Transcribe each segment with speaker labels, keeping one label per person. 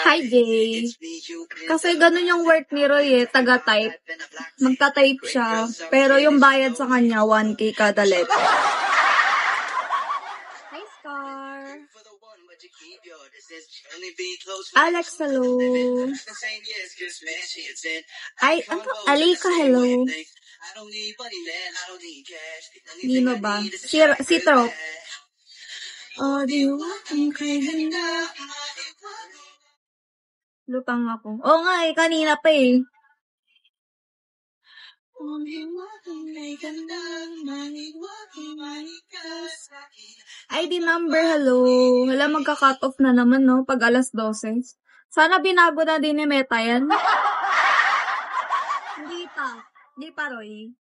Speaker 1: Hi, Jay. Kasi ganun yung work ni Roy taga-type. Magta-type siya, pero yung bayad sa kanya, 1K kada letter. Hi, Scar. Alex, hello. Ay, Alika, hello. Nino ba? Si Trop. Oh, di lutang ako. Oo nga kanina pa ID number, hello. Wala, magka-cut off na naman, no? Pag alas 12. Sana binago na din ni Meta yan. Hindi pa, Roy.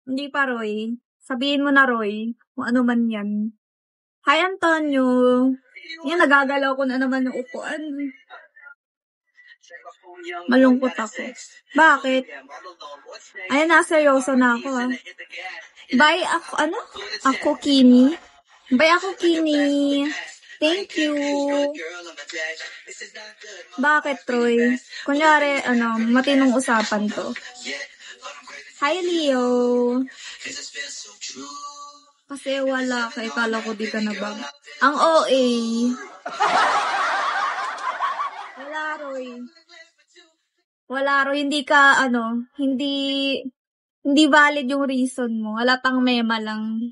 Speaker 1: Hindi pa, Roy. Sabihin mo na, Roy. Kung ano man yan. Hi, Antonio. Yan, nagagalaw ko na naman yung upuan. Malungkot ako. Bakit? Ayan, seryoso na ako, Bye, Ako, Kini. Bye, ako, Kini. Thank you. Bakit, Troy? Kunyari, matinong usapan to. Hi, Leo. Kasi wala ka, ikala ko di ka na ba? Ang OA. Wala, Roy. Hindi ka, hindi valid yung reason mo. Halatang mema lang.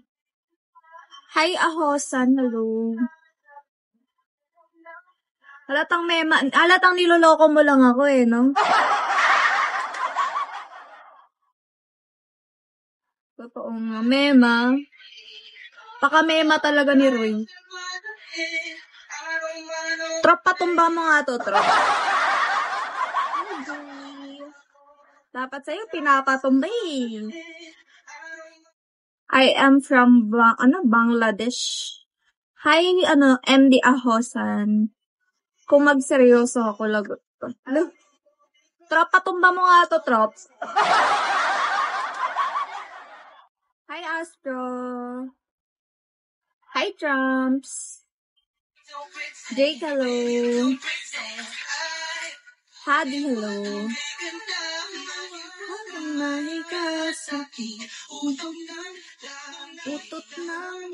Speaker 1: Hi, Ahosan. Hello. Halatang niloloko mo lang ako no? Totoo nga, mema. Paka-mema talaga ni Roy. Trop, patumba mo nga to, Trop. Dapat sa'yo, pinapatumba I am from, Bangladesh. Hi, MD Ahosan. Kung magseryoso ako, lagot ko. Trop, patumba mo nga to, Trop. Hi, Astro. Hi, Trumps. Jake, hello. Hadi, hello. Utot naman.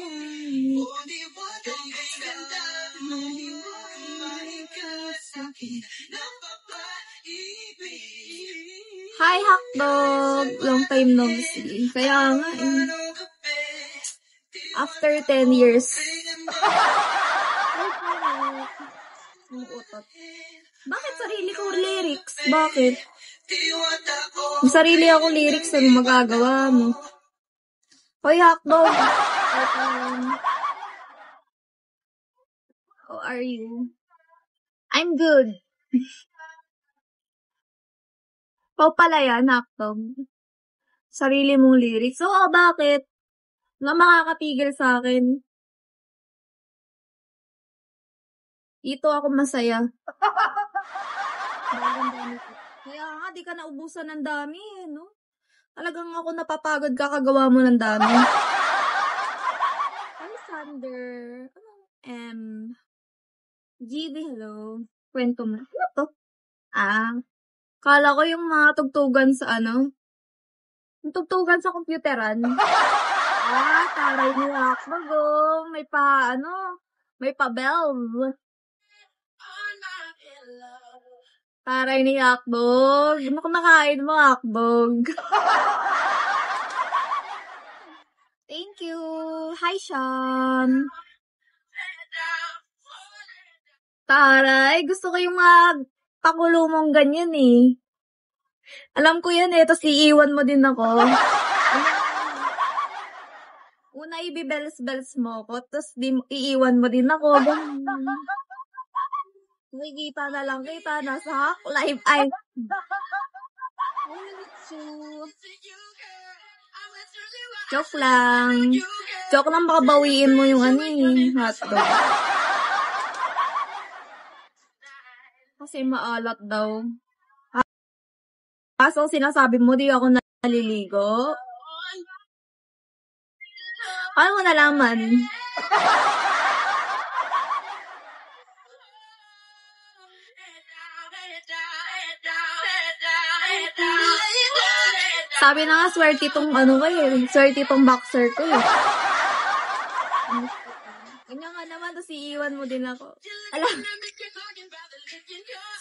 Speaker 1: Hi, Hakdog. Long time no see. Kaya nga after 10 years. Bakit sarili ko lyrics? Bakit? Sarili ako lyrics na magagawa mo. Hoy, Hakdog. How are you? I'm good. Pala yan, Hakdog. Sarili mong lyrics. Oo, bakit? Na makakapigil sa akin. Ito ako masaya. Kaya nga, di ka naubusan ng dami, no? Talagang ako napapagod kakagawa mo ng dami. Alexander. GB, hello. Kwento mo. Ano to? Kala ko yung mga tugtugan sa yung tugtugan sa computeran. Taray mo ako. May pa-bells. Taray ni Akbog. Ano kung nakain mo, Akbog? Thank you. Hi, Sean. Taray, gusto ko yung pakulo mong ganyan Alam ko yan tapos iiwan mo din ako. Una ibibels-bels mo ko, tapos iiwan mo din ako. Nakikita na lang kita, nasa live ay. Joke lang. Baka bawiin mo yung hotdog. Kasi maalat daw. So, sinasabi mo, di ako naliligo? Paano mo nalaman? Sabi na nga, swerte itong swerte itong boxer ko eh. Kanya nga naman, tapos iiwan mo din ako. Alam,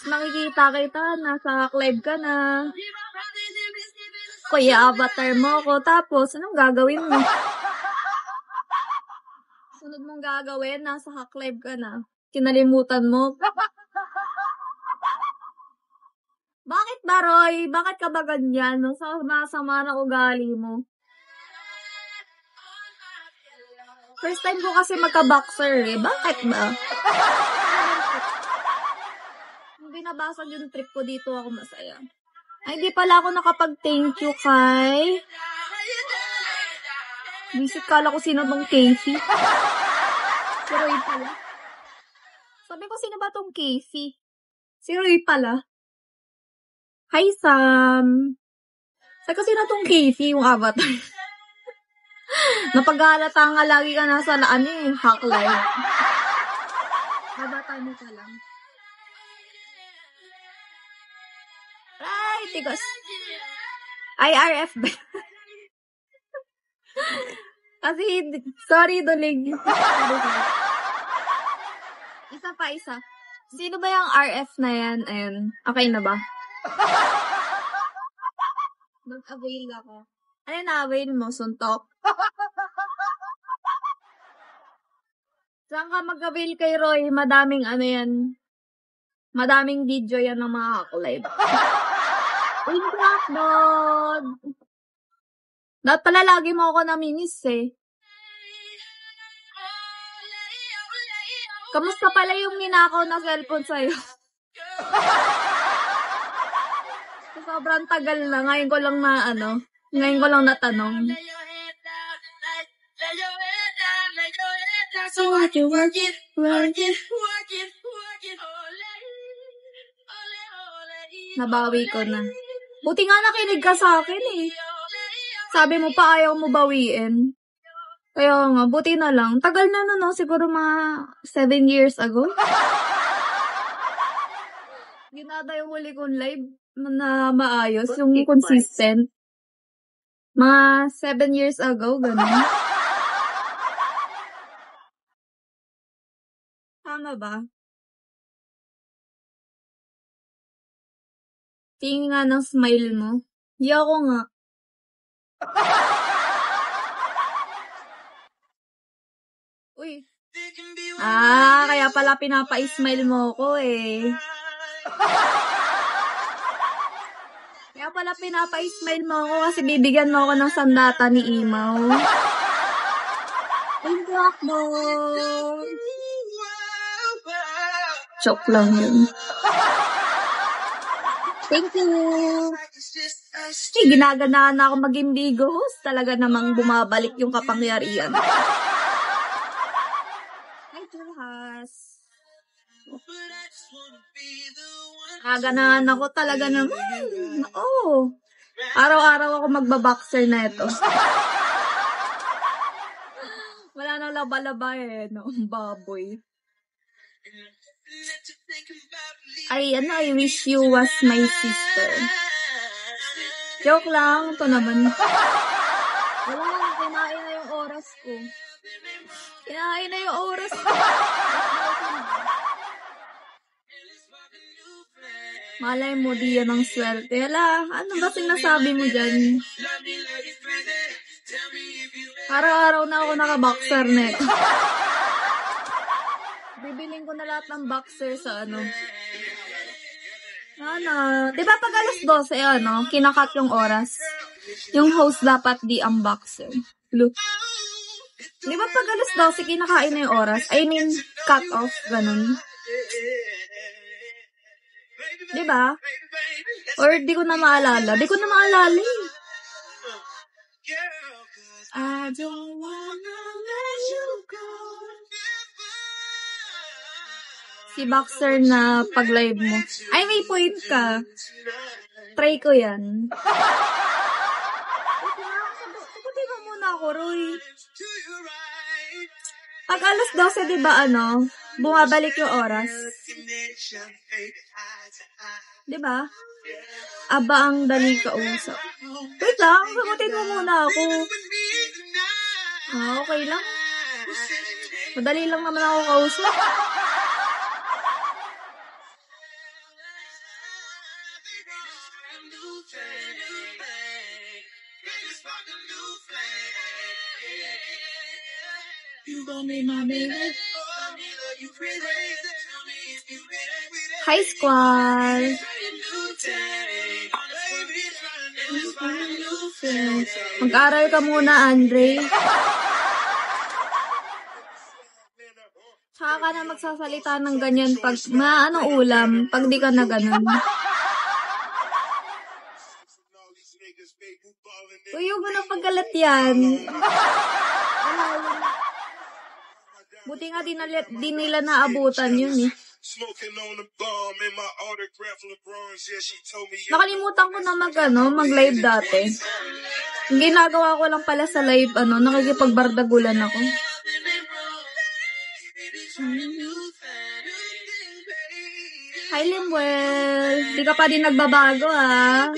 Speaker 1: makikita kita, nasa live ka na. Kuya, avatar mo ako, tapos, anong gagawin mo? Sunod mong gagawin, nasa hack live ka na. Kinalimutan mo. Bakit ba, Roy? Bakit ka ba ganyan? Masama na ugali mo. First time ko kasi magka-boxer eh. Bakit ba? Hindi nabasag yung trip ko dito, ako masaya. Ay, di pala ako nakapag-thank you kay... Visit kala ko sino tong Casey. Si Roy pala. Sabi ko, sino ba tong Casey? Si Roy pala. Hi, Sam. Sabi ko, sino tong Casey, yung avatar? Napag-aalata nga lagi ka nasa hack live. Avatar mo pa lang. Ay, tigos. IRF ba? Kasi, sorry, dulig. Isa. Sino ba yung RF na yan? Ayun. Okay na ba? Mag-avail ako. Ano yung na-avail mo? Suntok? Saan ka mag-avail kay Roy? Madaming madaming video yan ng mga live. Blackboard! Dapat pala lagi mo ako namimiss eh. Kamusta pala yung ninakaw na cellphone sa'yo? Sobrang tagal na. Ngayon ko lang natanong. So what you work it. Nabawi ko na. Buti nga nakinig ka sa akin eh. Sabi mo pa ayaw mo bawiin. Kaya nga, buti na lang. Tagal na no? Siguro mga 7 years ago. Ginada yung huli kong live na maayos, yung consistent. Mga 7 years ago, ganun. Tama ba? Tingin nga ng smile mo. Di ako nga. Uy. Kaya pala pinapa-smile mo ko eh. Kaya pala pinapa-smile mo ko kasi bibigyan mo ako ng sandata ni Imaw. Ang Blackboard. Joke lang yun. Thank you. Ginaganahan na ako maging Bigo host. Talaga namang bumabalik yung kapangyarihan. Hi, Juhas. Ganahan ako talaga naman. Oo. Araw-araw ako magbaboxer na ito. Wala nang laba-laba eh. No? Baboy. I wish you was my sister. Joke lang. Ito naman. Wala nga, kinain na yung oras ko. Malay mo, di yan ang swerte. Hala, ano ba sinasabi mo dyan? Araw-araw na ako naka-boxer net. Bibiling ko na lahat ng boxer sa di ba pag alas 12, kinakat yung oras? Yung host dapat di ang boxer. Look. Di ba pag alas 12, kinakain na yung oras? I mean, cut off, ganun. Di ba? Or di ko na maalala. Di ko na maalala eh. I don't wanna let you go. Si Boxer na pag-live mo. Ay, may point ka. Try ko yan. Sagutin mo muna ako, Roy. Pag alas 12, di ba bumabalik yung oras? Di ba? Aba ang dali kausap. Wait lang, sagutin mo muna ako. Okay lang. Madali lang naman ako kausap. Hi, squad! Mag-aral ka muna, Andre. Tsaka ka na magsasalita ng ganyan pag ulam, pag di ka na ganun. Uy, huwag mo na paggalat yan. Buti nga di nila naabutan yun eh. Nakalimutan ko na mag-live dati. Ang ginagawa ko lang pala sa live, nakikipagbardagulan ako. Hi, Limwell. Di ka pa din nagbabago, ha?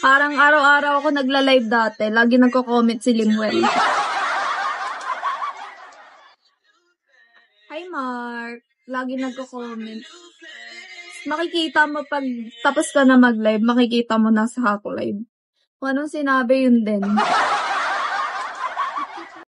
Speaker 1: Parang araw-araw ako nagla-live dati. Lagi nagko-comment si Limwell. Hi, Mark. Lagi nagko-comment. Makikita mo pag tapos ka na mag-live, makikita mo nasa ako live. Kung anong sinabi, yun din.